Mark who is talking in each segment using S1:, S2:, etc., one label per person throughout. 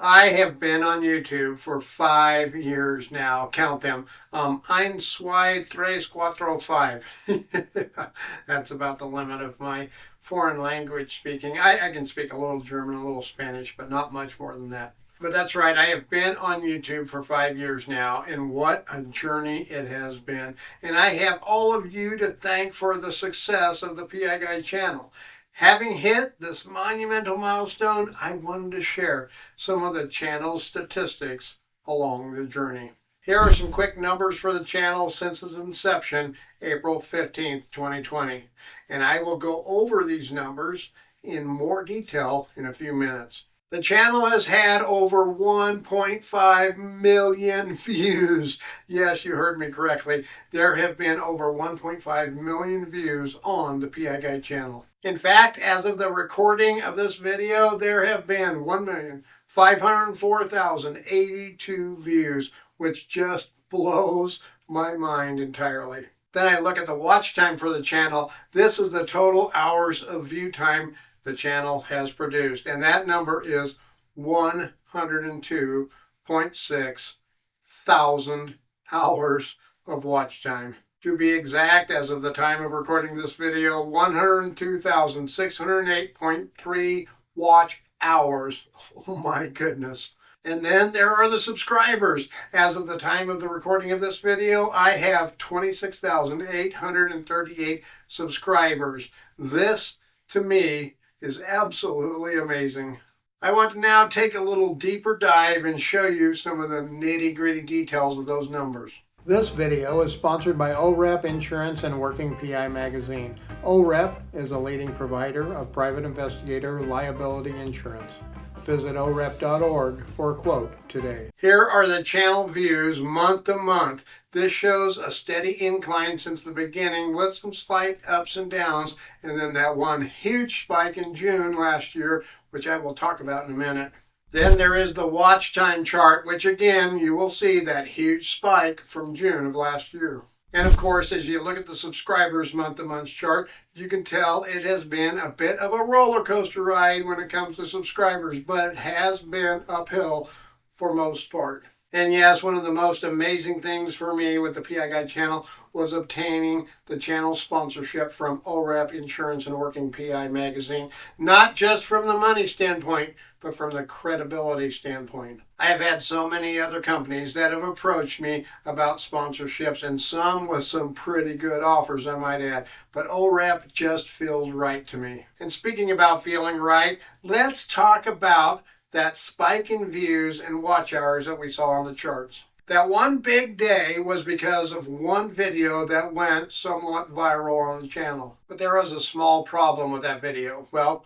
S1: I have been on YouTube for 5 years now. Count them. Ein, zwei, tres, cuatro, five. That's about the limit of my foreign language speaking. I can speak a little German, a little Spanish, but not much more than that. But that's right, I have been on YouTube for 5 years now, and what a journey it has been. And I have all of you to thank for the success of the PI Guy channel. Having hit this monumental milestone, I wanted to share some of the channel's statistics along the journey. Here are some quick numbers for the channel since its inception, April 15th, 2020. And I will go over these numbers in more detail in a few minutes. The channel has had over 1.5 million views. Yes, you heard me correctly. There have been over 1.5 million views on the PI Guy channel. In fact, as of the recording of this video, there have been 1,504,082 views, which just blows my mind entirely. Then I look at the watch time for the channel. This is the total hours of view time the channel has produced, and that number is 102.6 thousand hours of watch time. To be exact, as of the time of recording this video, 102,608.3 watch hours. Oh my goodness. And then there are the subscribers. As of the time of the recording of this video, I have 26,838 subscribers. This, to me, is absolutely amazing. I want to now take a little deeper dive and show you some of the nitty-gritty details of those numbers. This video is sponsored by OREP Insurance and Working PI Magazine. OREP is a leading provider of private investigator liability insurance. Visit orep.org for a quote today. Here are the channel views month to month. This shows a steady incline since the beginning with some slight ups and downs, and then that one huge spike in June last year, which I will talk about in a minute. Then there is the watch time chart, which again, you will see that huge spike from June of last year. And of course, as you look at the subscribers month-to-month chart, you can tell it has been a bit of a roller coaster ride when it comes to subscribers, but it has been uphill for most part. And yes, one of the most amazing things for me with the PI Guy channel was obtaining the channel sponsorship from OREP Insurance and Working PI Magazine. Not just from the money standpoint, but from the credibility standpoint. I have had so many other companies that have approached me about sponsorships, and some with some pretty good offers, I might add. But OREP just feels right to me. And speaking about feeling right, let's talk about that spike in views and watch hours that we saw on the charts. That one big day was because of one video that went somewhat viral on the channel. But there was a small problem with that video. Well,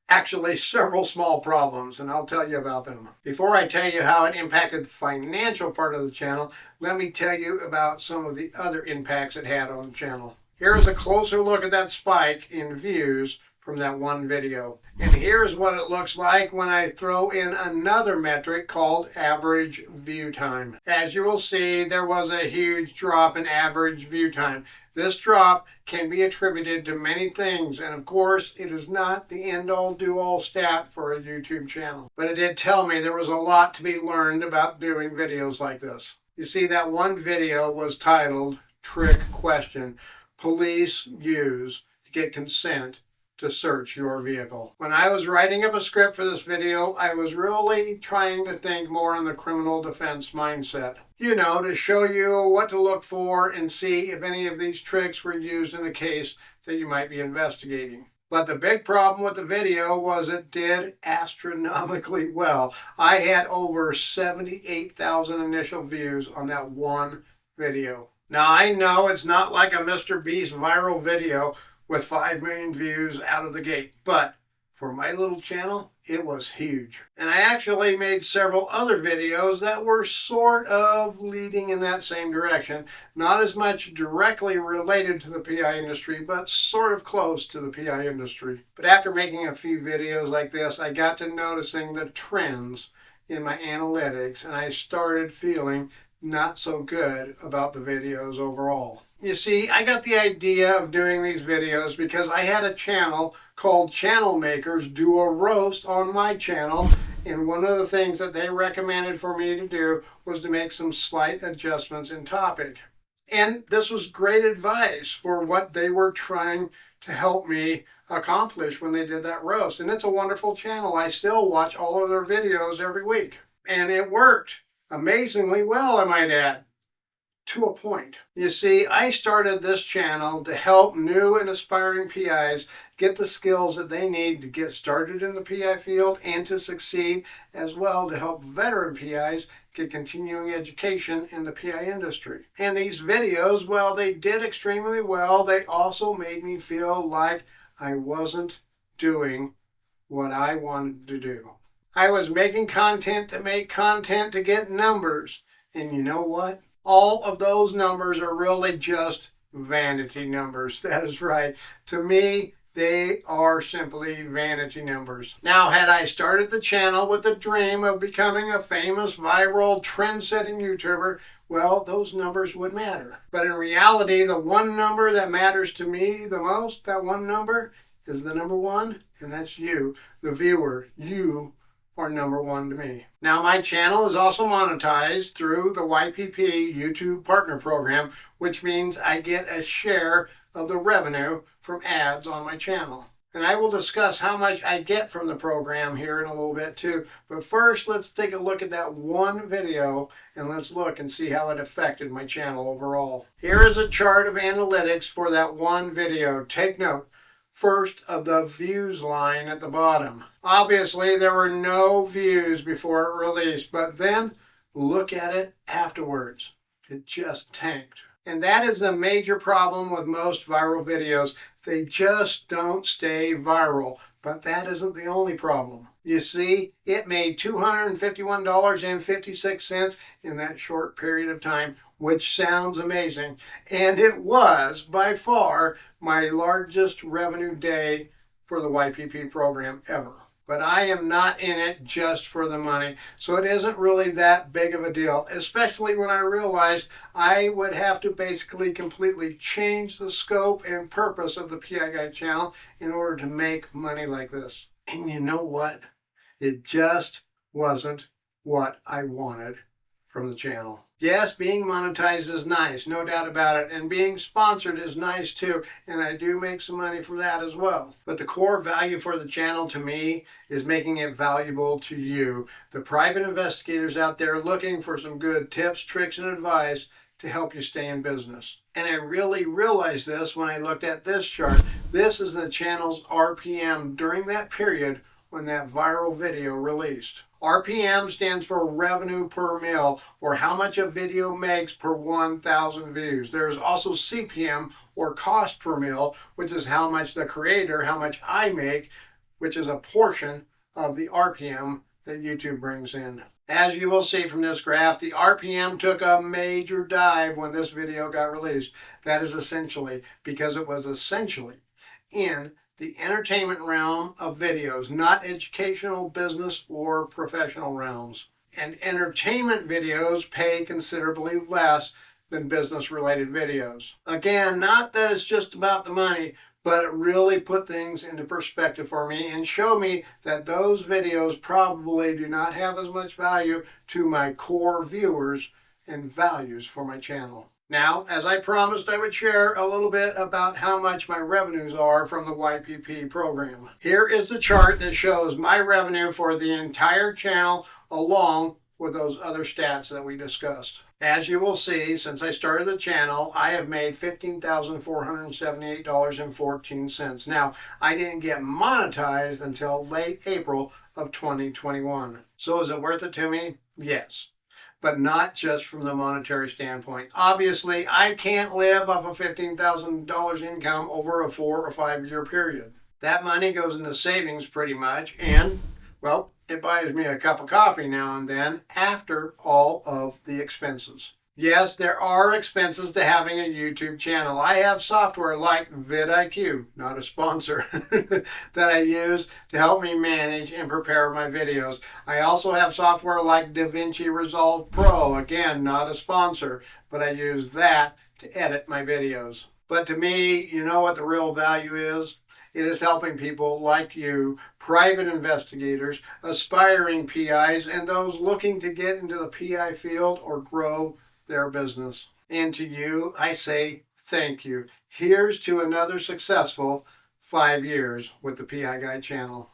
S1: actually several small problems, and I'll tell you about them. Before I tell you how it impacted the financial part of the channel, let me tell you about some of the other impacts it had on the channel. Here's a closer look at that spike in views from that one video. And here's what it looks like when I throw in another metric called average view time. As you will see, there was a huge drop in average view time. This drop can be attributed to many things, and of course, it is not the end-all do-all stat for a YouTube channel. But it did tell me there was a lot to be learned about doing videos like this. You see, that one video was titled Trick Question: Police Use to Get Consent to Search Your Vehicle. When I was writing up a script for this video, I was really trying to think more in the criminal defense mindset. You know, to show you what to look for and see if any of these tricks were used in a case that you might be investigating. But the big problem with the video was it did astronomically well. I had over 78,000 initial views on that one video. Now I know it's not like a Mr. Beast viral video with 5 million views out of the gate, but for my little channel, it was huge. And I actually made several other videos that were sort of leading in that same direction. Not as much directly related to the PI industry, but sort of close to the PI industry. But after making a few videos like this, I got to noticing the trends in my analytics, and I started feeling not so good about the videos overall. You see, I got the idea of doing these videos because I had a channel called Channel Makers do a roast on my channel, And one of the things that they recommended for me to do was to make some slight adjustments in topic. And this was great advice for what they were trying to help me accomplish when they did that roast. And it's a wonderful channel. I still watch all of their videos every week. And it worked amazingly well, I might add, to a point. You see, I started this channel to help new and aspiring PIs get the skills that they need to get started in the PI field and to succeed, as well to help veteran PIs get continuing education in the PI industry. And these videos, while they did extremely well, they also made me feel like I wasn't doing what I wanted to do. I was making content to make content to get numbers. And you know what? All of those numbers are really just vanity numbers. That is right. To me, they are simply vanity numbers. Now, had I started the channel with the dream of becoming a famous, viral, trend-setting YouTuber, well, those numbers would matter. But in reality, the one number that matters to me the most, that one number, is the number one, and that's you, the viewer. You are number one to me. Now, my channel is also monetized through the YPP YouTube Partner Program, which means I get a share of the revenue from ads on my channel. And I will discuss how much I get from the program here in a little bit too. But first, let's take a look at that one video and let's look and see how it affected my channel overall. Here is a chart of analytics for that one video. Take note. First of the views line at the bottom. Obviously, there were no views before it released, but then look at it afterwards. It just tanked. And that is the major problem with most viral videos. They just don't stay viral. But that isn't the only problem. You see, it made $251.56 in that short period of time, which sounds amazing. And it was, by far, my largest revenue day for the YPP program ever. But I am not in it just for the money, so it isn't really that big of a deal, especially when I realized I would have to basically completely change the scope and purpose of the PI Guide channel in order to make money like this. And you know what? It just wasn't what I wanted from the channel. Yes, being monetized is nice, no doubt about it, and being sponsored is nice too, and I do make some money from that as well. But the core value for the channel to me is making it valuable to you, the private investigators out there looking for some good tips, tricks, and advice to help you stay in business. And I really realized this when I looked at this chart. This is the channel's RPM during that period when that viral video released. RPM stands for revenue per mil, or how much a video makes per 1,000 views. There is also CPM, or cost per mil, which is how much the creator, how much I make, which is a portion of the RPM that YouTube brings in. As you will see from this graph, the RPM took a major dive when this video got released. That is essentially because it was essentially in the entertainment realm of videos, not educational, business, or professional realms. And entertainment videos pay considerably less than business-related videos. Again, not that it's just about the money, but it really put things into perspective for me and showed me that those videos probably do not have as much value to my core viewers and values for my channel. Now, as I promised, I would share a little bit about how much my revenues are from the YPP program. Here is the chart that shows my revenue for the entire channel along with those other stats that we discussed. As you will see, since I started the channel, I have made $15,478.14. Now, I didn't get monetized until late April of 2021. So is it worth it to me? Yes. But not just from the monetary standpoint. Obviously, I can't live off a $15,000 income over a 4 or 5 year period. That money goes into savings pretty much, and, well, it buys me a cup of coffee now and then after all of the expenses. Yes, there are expenses to having a YouTube channel. I have software like vidIQ, not a sponsor, that I use to help me manage and prepare my videos. I also have software like DaVinci Resolve Pro, again, not a sponsor, but I use that to edit my videos. But to me, you know what the real value is? It is helping people like you, private investigators, aspiring PIs, and those looking to get into the PI field or grow their business. And to you, I say thank you. Here's to another successful 5 years with the PI Guide channel.